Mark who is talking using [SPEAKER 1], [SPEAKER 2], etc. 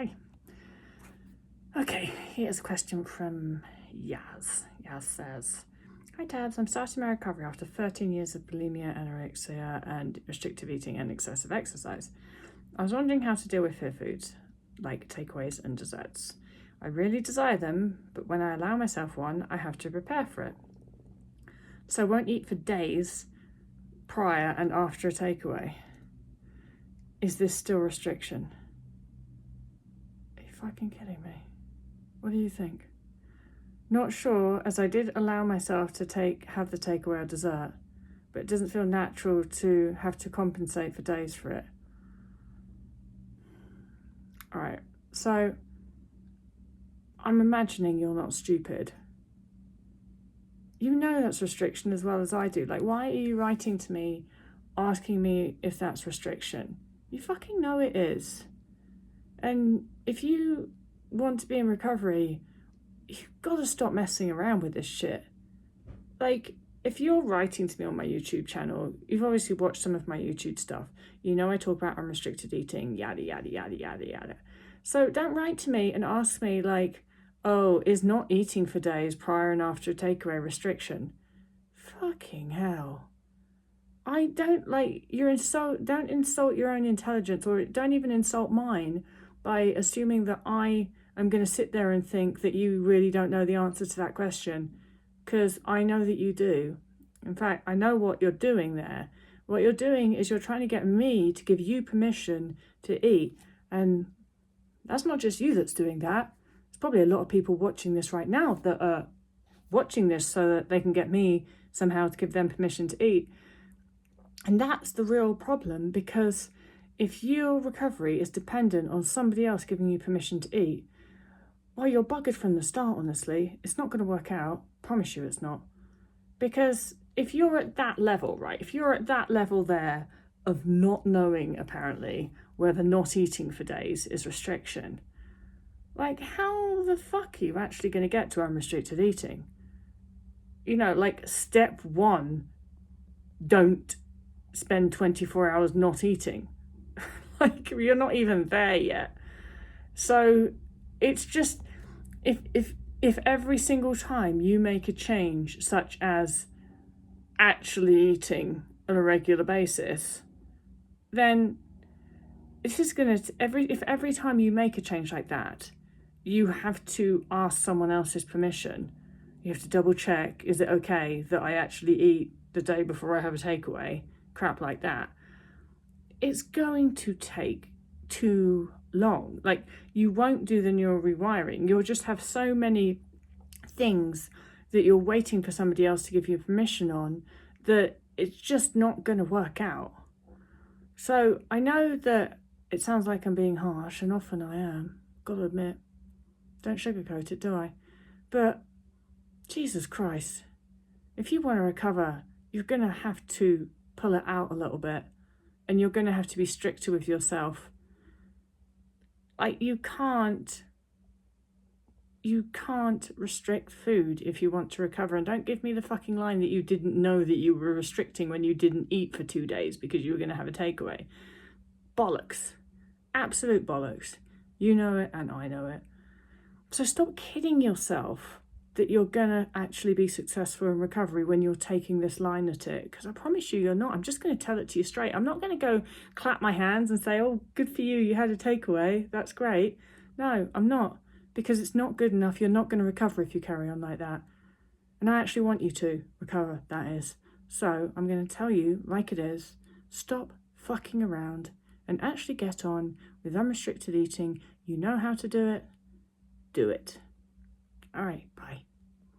[SPEAKER 1] Hi. Okay, here's a question from Yaz. Yaz says, "Hi Tabs, I'm starting my recovery after 13 years of bulimia, anorexia, and restrictive eating and excessive exercise. I was wondering how to deal with fear foods, like takeaways and desserts. I really desire them, but when I allow myself one, I have to prepare for it. So I won't eat for days prior and after a takeaway. Is this still restriction?" Are you fucking kidding me? What do you think? Not sure, as I did allow myself to have the takeaway or dessert, but it doesn't feel natural to have to compensate for days for it. All right, so I'm imagining you're not stupid. You know that's restriction as well as I do. Like, why are you writing to me asking me if that's restriction? You fucking know it is. And if you want to be in recovery, you've got to stop messing around with this shit. Like, if you're writing to me on my YouTube channel, you've obviously watched some of my YouTube stuff. You know I talk about unrestricted eating, yada, yada, yada, yada, yada. So don't write to me and ask me like, oh, is not eating for days prior and after a takeaway restriction? Fucking hell. I don't like don't insult your own intelligence, or don't even insult mine by assuming that I am going to sit there and think that you really don't know the answer to that question, because I know that you do. In fact, I know what you're doing there. What you're doing is you're trying to get me to give you permission to eat, and that's not just you that's doing that. There's probably a lot of people watching this right now that are watching this so that they can get me somehow to give them permission to eat. And that's the real problem, because if your recovery is dependent on somebody else giving you permission to eat, well, you're buggered from the start, honestly. It's not going to work out. Promise you it's not. Because if you're at that level, right, if you're at that level there of not knowing, apparently, whether not eating for days is restriction, like, how the fuck are you actually going to get to unrestricted eating? You know, like, step one, don't spend 24 hours not eating. Like, you're not even there yet. So it's just, if every single time you make a change, such as actually eating on a regular basis, then this is gonna if every time you make a change like that, you have to ask someone else's permission. You have to double check, is it okay that I actually eat the day before I have a takeaway? Crap like that. It's going to take too long. Like, you won't do the neural rewiring. You'll just have so many things that you're waiting for somebody else to give you permission on that it's just not going to work out. So I know that it sounds like I'm being harsh, and often I am, gotta admit. Don't sugarcoat it, do I? But Jesus Christ, if you want to recover, you're going to have to pull it out a little bit, and you're going to have to be stricter with yourself. Like, you can't restrict food if you want to recover. And don't give me the fucking line that you didn't know that you were restricting when you didn't eat for 2 days because you were going to have a takeaway. Bollocks. Absolute bollocks. You know it and I know it. So stop kidding yourself that you're going to actually be successful in recovery when you're taking this line at it, because I promise you you're not. I'm just going to tell it to you straight. I'm not going to go clap my hands and say, oh, good for you, you had a takeaway, that's great. No, I'm not, because it's not good enough. You're not going to recover if you carry on like that. And I actually want you to recover, that is. So I'm going to tell you like it is, stop fucking around and actually get on with unrestricted eating. You know how to do it. Do it. All right, bye.